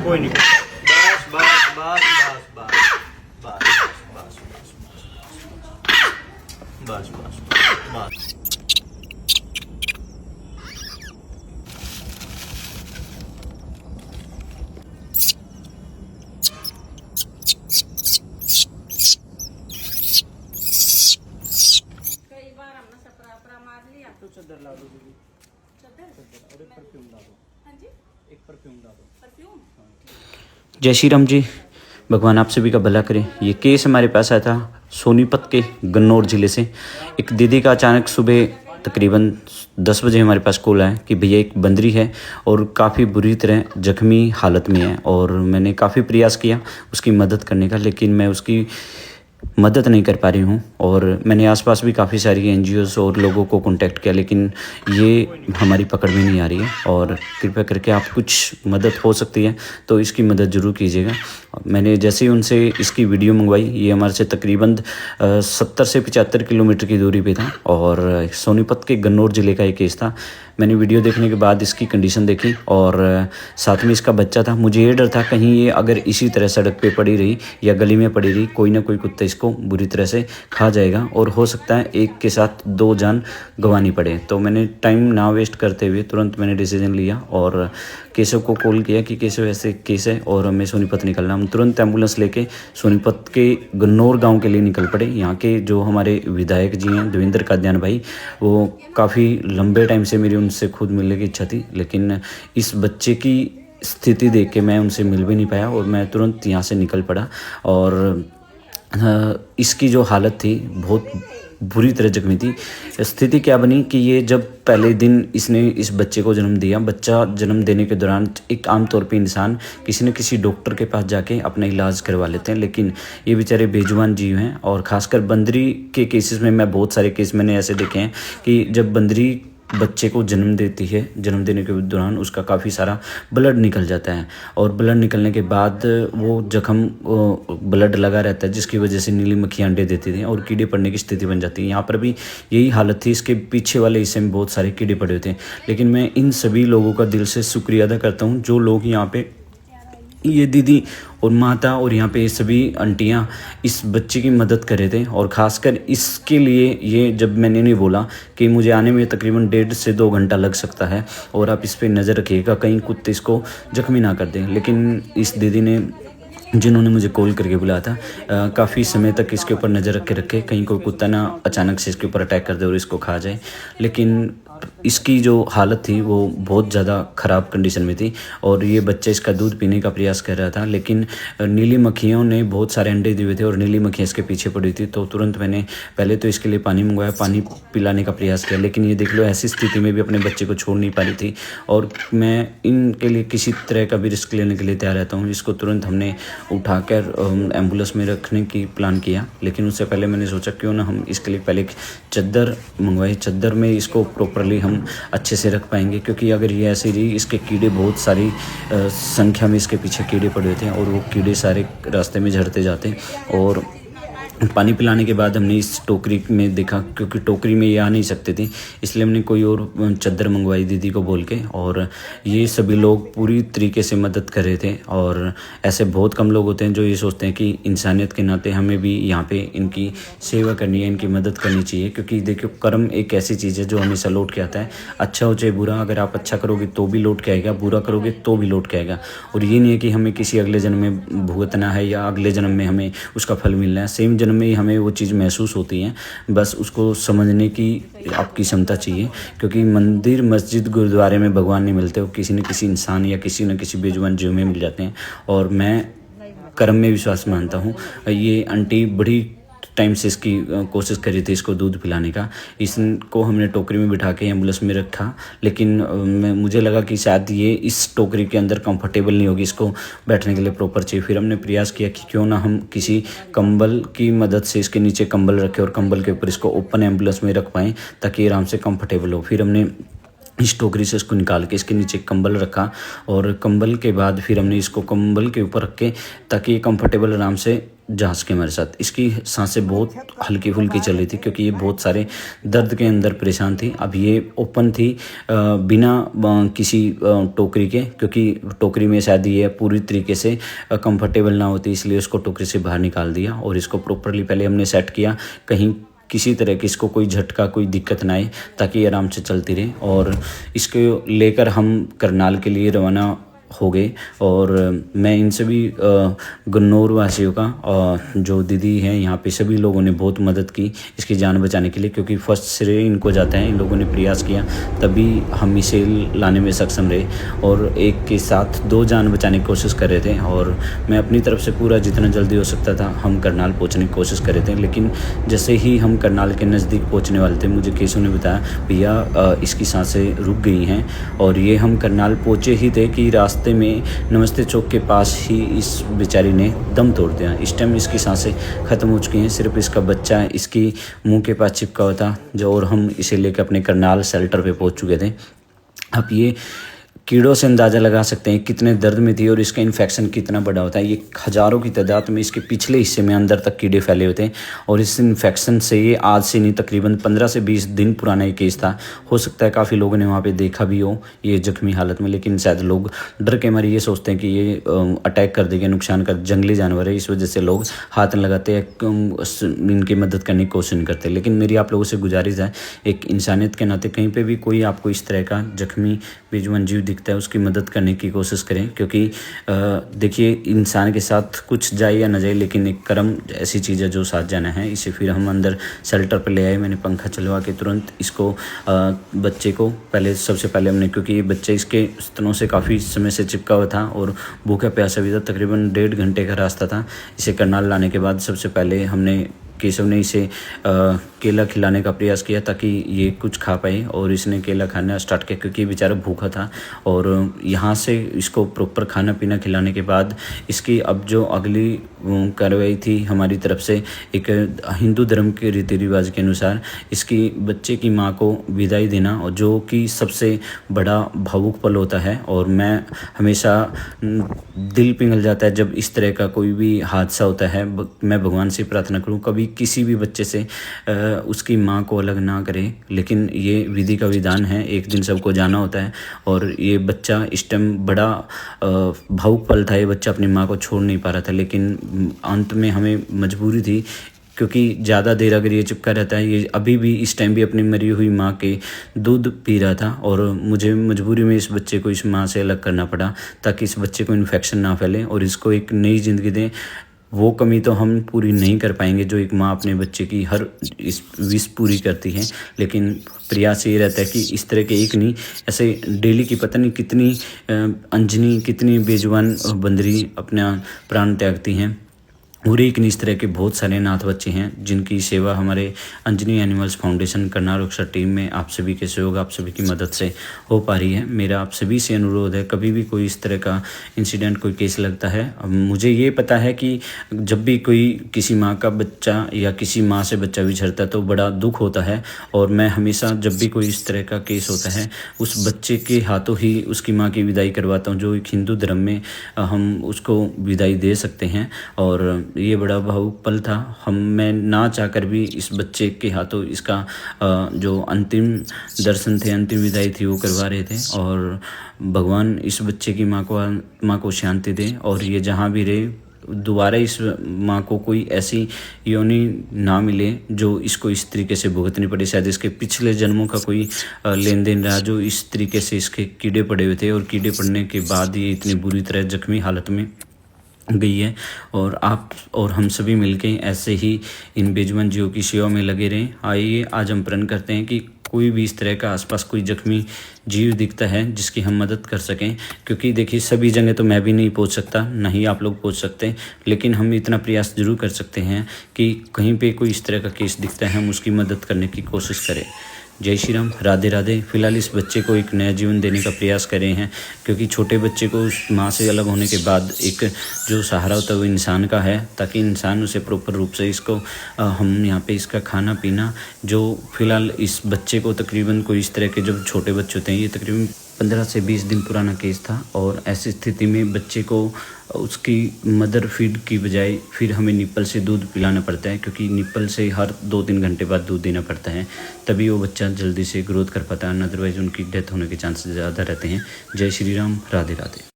कोई नहीं, बस बस बस बस बस बस बस बस बस। कई बार हमने सपरा मार लिया। तो चादर ला दो दीदी, चादर और एक परफ्यूम ला दो, हाँ जी, एक परफ्यूम ला दो। परफ्यूम। जय श्री राम जी। भगवान आप सभी का भला करें। ये केस हमारे पास आया था सोनीपत के गन्नौर ज़िले से। एक दीदी का अचानक सुबह तकरीबन 10 बजे हमारे पास कॉल आया कि भैया एक बंदरी है और काफ़ी बुरी तरह जख्मी हालत में है। और मैंने काफ़ी प्रयास किया उसकी मदद करने का, लेकिन मैं उसकी मदद नहीं कर पा रही हूँ। और मैंने आसपास भी काफ़ी सारी एनजीओज़ और लोगों को कांटेक्ट किया, लेकिन ये हमारी पकड़ में नहीं आ रही है। और कृपया करके आप कुछ मदद हो सकती है तो इसकी मदद ज़रूर कीजिएगा। मैंने जैसे ही उनसे इसकी वीडियो मंगवाई, ये हमारे से तकरीबन 70 से 75 किलोमीटर की दूरी पे था और सोनीपत के गन्नौर ज़िले का एक केस था। मैंने वीडियो देखने के बाद इसकी कंडीशन देखी और साथ में इसका बच्चा था। मुझे ये डर था कहीं ये अगर इसी तरह सड़क पे पड़ी रही या गली में पड़ी रही, कोई ना कोई कुत्ता इसको बुरी तरह से खा जाएगा और हो सकता है एक के साथ 2 जान गंवानी पड़े। तो मैंने टाइम ना वेस्ट करते हुए तुरंत मैंने डिसीजन लिया और केशव को कॉल किया कि केशव ऐसे केस है और हमें सोनीपत निकलना। हम तुरंत एम्बुलेंस लेके सोनीपत के गन्नौर गांव के लिए निकल पड़े। यहाँ के जो हमारे विधायक जी हैं देवेंद्र कादयान भाई, वो काफ़ी लंबे टाइम से मेरी उनसे खुद मिलने की इच्छा थी, लेकिन इस बच्चे की स्थिति देख के मैं उनसे मिल भी नहीं पाया और मैं तुरंत यहाँ से निकल पड़ा। और इसकी जो हालत थी बहुत बुरी तरह जख्मी थी। स्थिति क्या बनी कि ये जब पहले दिन इसने इस बच्चे को जन्म दिया, बच्चा जन्म देने के दौरान एक आमतौर पे इंसान किसी न किसी डॉक्टर के पास जाके अपना इलाज करवा लेते हैं, लेकिन ये बेचारे बेजुबान जीव हैं। और ख़ासकर बंदरी के केसेस में मैं बहुत सारे केस मैंने ऐसे देखे हैं कि जब बंदरी बच्चे को जन्म देती है, जन्म देने के दौरान उसका काफ़ी सारा ब्लड निकल जाता है और ब्लड निकलने के बाद वो जख्म ब्लड लगा रहता है, जिसकी वजह से नीली मक्खियाँ अंडे देती थी और कीड़े पड़ने की स्थिति बन जाती है। यहाँ पर भी यही हालत थी। इसके पीछे वाले हिस्से में बहुत सारे कीड़े पड़े हुए थे। लेकिन मैं इन सभी लोगों का दिल से शुक्रिया अदा करता हूँ जो लोग यहाँ पे, ये दीदी और माता और यहाँ पे सभी आंटियाँ इस बच्चे की मदद कर रहे थे। और ख़ासकर इसके लिए ये जब मैंने नहीं बोला कि मुझे आने में तकरीबन 1.5 से 2 घंटा लग सकता है और आप इस पे नज़र रखिएगा कहीं कुत्ते इसको जख्मी ना कर दें, लेकिन इस दीदी ने, जिन्होंने मुझे कॉल करके बुलाया था, काफ़ी समय तक इसके ऊपर नज़र रखे कहीं कोई कुत्ता ना अचानक से इसके ऊपर अटैक कर दे और इसको खा जाए। लेकिन इसकी जो हालत थी वो बहुत ज़्यादा ख़राब कंडीशन में थी और ये बच्चा इसका दूध पीने का प्रयास कर रहा था, लेकिन नीली मक्खियों ने बहुत सारे अंडे दिए हुए थे और नीली मक्खियाँ इसके पीछे पड़ी थी। तो तुरंत मैंने पहले तो इसके लिए पानी मंगवाया, पानी पिलाने का प्रयास किया, लेकिन ये देख लो ऐसी स्थिति में भी अपने बच्चे को छोड़ नहीं पा रही थी। और मैं इनके लिए किसी तरह का भी रिस्क लेने के लिए तैयार रहता हूँ। इसको तुरंत हमने उठाकर एम्बुलेंस में रखने की प्लान किया, लेकिन उससे पहले मैंने सोचा क्यों ना हम इसके लिए पहले एक चादर मंगवाई। चादर में इसको प्रॉपरली हम अच्छे से रख पाएंगे, क्योंकि अगर ये ऐसे रही, इसके कीड़े बहुत सारी संख्या में इसके पीछे कीड़े पड़े हुए थे और वो कीड़े सारे रास्ते में झड़ते जाते। और पानी पिलाने के बाद हमने इस टोकरी में देखा, क्योंकि टोकरी में ये आ नहीं सकते थे, इसलिए हमने कोई और चादर मंगवाई दीदी को बोल के। और ये सभी लोग पूरी तरीके से मदद कर रहे थे। और ऐसे बहुत कम लोग होते हैं जो ये सोचते हैं कि इंसानियत के नाते हमें भी यहाँ पे इनकी सेवा करनी है, इनकी मदद करनी चाहिए। क्योंकि देखियो कर्म एक ऐसी चीज़ है जो हमेशा लौट के आता है, अच्छा हो चाहे बुरा। अगर आप अच्छा करोगे तो भी लौट के आएगा, बुरा करोगे तो भी लौट के आएगा। और ये नहीं है कि हमें किसी अगले जन्म में भुगतना है या अगले जन्म में हमें उसका फल मिलना है, सेम जन्म में ही हमें वो चीज़ महसूस होती है। बस उसको समझने की आपकी क्षमता चाहिए, क्योंकि मंदिर, मस्जिद, गुरुद्वारे में भगवान नहीं मिलते, वो किसी न किसी इंसान या किसी न किसी बेजुबान जीव में मिल जाते हैं। और मैं कर्म में विश्वास मानता हूँ। ये आंटी बड़ी टाइम से इसकी कोशिश करी थी इसको दूध पिलाने का। इसको हमने टोकरी में बिठा के एम्बुलेंस में रखा, लेकिन मुझे लगा कि शायद ये इस टोकरी के अंदर कंफर्टेबल नहीं होगी, इसको बैठने के लिए प्रॉपर चाहिए। फिर हमने प्रयास किया कि क्यों ना हम किसी कंबल की मदद से इसके नीचे कंबल रखें और कंबल के ऊपर इसको ओपन एम्बुलेंस में रख पाएँ ताकि आराम से कंफर्टेबल हो। फिर हमने इस टोकरी से इसको निकाल के इसके नीचे कंबल रखा और कंबल के बाद फिर हमने इसको कंबल के ऊपर रख के ताकि ये कंफर्टेबल आराम से जांच की हमारे साथ। इसकी सांसें बहुत हल्की फुल्की चल रही थी क्योंकि ये बहुत सारे दर्द के अंदर परेशान थी। अब ये ओपन थी बिना किसी टोकरी के, क्योंकि टोकरी में शायद ये पूरी तरीके से कंफर्टेबल ना होती, इसलिए उसको टोकरी से बाहर निकाल दिया और इसको प्रॉपरली पहले हमने सेट किया, कहीं किसी तरह की इसको कोई झटका कोई दिक्कत ना आए, ताकि ये आराम से चलती रहे। और इसको लेकर हम करनाल के लिए रवाना हो गए। और मैं इन सभी गन्नौर वासियों का जो दीदी हैं यहाँ पे, सभी लोगों ने बहुत मदद की इसकी जान बचाने के लिए, क्योंकि फर्स्ट श्रेय इनको जाता है। इन लोगों ने प्रयास किया तभी हम इसे लाने में सक्षम रहे और एक के साथ 2 जान बचाने की कोशिश कर रहे थे। और मैं अपनी तरफ से पूरा जितना जल्दी हो सकता था हम करनाल पहुँचने की कोशिश कर रहे थे। लेकिन जैसे ही हम करनाल के नज़दीक पहुँचने वाले थे, मुझे केशव ने बताया भैया इसकी सांसें रुक गई हैं। और ये हम करनाल पहुँचे ही थे कि रास्ते में नमस्ते चौक के पास ही इस बेचारी ने दम तोड़ दिया। इस टाइम इसकी सांसें ख़त्म हो चुकी हैं, सिर्फ इसका बच्चा इसकी मुंह के पास चिपका हुआ था जो, और हम इसे लेकर अपने करनाल शेल्टर पे पहुंच चुके थे। अब ये कीड़ों से अंदाज़ा लगा सकते हैं कितने दर्द में थी और इसका इन्फेक्शन कितना बड़ा होता है। ये हज़ारों की तादाद में इसके पिछले हिस्से में अंदर तक कीड़े फैले होते हैं और इस इन्फेक्शन से ये आज से नहीं तकरीबन 15 से 20 दिन पुराना ये केस था। हो सकता है काफ़ी लोगों ने वहाँ पे देखा भी हो ये जख्मी हालत में, लेकिन शायद लोग डर के मारे ये सोचते हैं कि ये अटैक कर देगा, नुकसान कर, जंगली जानवर है, इस वजह से लोग हाथ न लगाते हैं, इनकी मदद करने की कोशिश नहीं करते। लेकिन मेरी आप लोगों से गुजारिश है, एक इंसानियत के नाते कहीं पर भी कोई आपको इस तरह का जख्मी बेजुबान जीव दिखता है उसकी मदद करने की कोशिश करें। क्योंकि देखिए इंसान के साथ कुछ जाए या न जाए, लेकिन एक कर्म ऐसी चीज़ है जो साथ जाना है। इसे फिर हम अंदर शेल्टर पर ले आए। मैंने पंखा चलवा के तुरंत इसको बच्चे को सबसे पहले हमने, क्योंकि ये बच्चे इसके स्तनों से काफ़ी समय से चिपका हुआ था और भूखा प्यासा भी था, तकरीबन 1.5 घंटे का रास्ता था। इसे करनाल लाने के बाद सबसे पहले हमने केशव ने इसे केला खिलाने का प्रयास किया ताकि ये कुछ खा पाए, और इसने केला खाना स्टार्ट किया क्योंकि बेचारा भूखा था। और यहाँ से इसको प्रॉपर खाना पीना खिलाने के बाद इसकी अब जो अगली कार्रवाई थी हमारी तरफ से, एक हिंदू धर्म के रीति रिवाज के अनुसार इसकी बच्चे की माँ को विदाई देना, और जो कि सबसे बड़ा भावुक पल होता है। और मैं हमेशा दिल पिघल जाता है जब इस तरह का कोई भी हादसा होता है। मैं भगवान से प्रार्थना करूँ कभी किसी भी बच्चे से उसकी माँ को अलग ना करे, लेकिन ये विधि का विधान है, एक दिन सबको जाना होता है। और ये बच्चा इस टाइम बड़ा भावुक पल था, ये बच्चा अपनी माँ को छोड़ नहीं पा रहा था, लेकिन अंत में हमें मजबूरी थी, क्योंकि ज़्यादा देर अगर ये चिपका रहता है, ये अभी भी इस टाइम भी अपनी मरी हुई माँ के दूध पी रहा था, और मुझे मजबूरी में इस बच्चे को इस माँ से अलग करना पड़ा ताकि इस बच्चे को इन्फेक्शन ना फैले और इसको एक नई ज़िंदगी दें। वो कमी तो हम पूरी नहीं कर पाएंगे जो एक माँ अपने बच्चे की हर इस विश पूरी करती है, लेकिन प्रयास ये रहता है कि इस तरह के एक नहीं, ऐसे डेली की पता नहीं कितनी अंजनी, कितनी बेजुबान बंदरी अपना प्राण त्यागती हैं। और एक इस तरह के बहुत सारे अनाथ बच्चे हैं जिनकी सेवा हमारे अंजनी एनिमल्स फाउंडेशन करनाल अक्सर टीम में आप सभी के सहयोग, आप सभी की मदद से हो पा रही है। मेरा आप सभी से अनुरोध है, कभी भी कोई इस तरह का इंसिडेंट, कोई केस लगता है, मुझे ये पता है कि जब भी कोई किसी माँ का बच्चा या किसी माँ से बच्चा बिछड़ता है तो बड़ा दुख होता है, और मैं हमेशा जब भी कोई इस तरह का केस होता है उस बच्चे के हाथों ही उसकी माँ की विदाई करवाता हूँ, जो एक हिंदू धर्म में हम उसको विदाई दे सकते हैं। और ये बड़ा भावुक पल था, मैं ना चाहकर भी इस बच्चे के हाथों इसका जो अंतिम दर्शन थे, अंतिम विदाई थी वो करवा रहे थे। और भगवान इस बच्चे की माँ को शांति दे, और ये जहाँ भी रहे दोबारा इस माँ को कोई ऐसी योनि ना मिले जो इसको इस तरीके से भुगतनी पड़े। शायद इसके पिछले जन्मों का कोई लेन देन रहा जो इस तरीके से इसके कीड़े पड़े हुए थे, और कीड़े पड़ने के बाद ये इतनी बुरी तरह जख्मी हालत में गई है। और आप और हम सभी मिलके ऐसे ही इन बेजुबान जीवों की सेवा में लगे रहें। आइए आज हम प्रण करते हैं कि कोई भी इस तरह का आसपास कोई जख्मी जीव दिखता है जिसकी हम मदद कर सकें, क्योंकि देखिए सभी जगह तो मैं भी नहीं पहुंच सकता, ना ही आप लोग पहुंच सकते, लेकिन हम इतना प्रयास जरूर कर सकते हैं कि कहीं पे कोई इस तरह का केस दिखता है हम उसकी मदद करने की कोशिश करें। जय श्री राम, राधे राधे। फिलहाल इस बच्चे को एक नया जीवन देने का प्रयास कर रहे हैं, क्योंकि छोटे बच्चे को उस माँ से अलग होने के बाद एक जो सहारा होता है वो इंसान का है, ताकि इंसान उसे प्रॉपर रूप से इसको हम यहाँ पे इसका खाना पीना, जो फिलहाल इस बच्चे को तकरीबन कोई इस तरह के जब छोटे बच्चे होते हैं, ये तकरीबन 15 से 20 दिन पुराना केस था, और ऐसी स्थिति में बच्चे को उसकी मदर फीड की बजाय फिर हमें निप्पल से दूध पिलाना पड़ता है, क्योंकि निप्पल से हर 2-3 घंटे बाद दूध देना पड़ता है, तभी वो बच्चा जल्दी से ग्रोथ कर पाता है, अदरवाइज़ उनकी डेथ होने के चांसेस ज़्यादा रहते हैं। जय श्री राम, राधे राधे।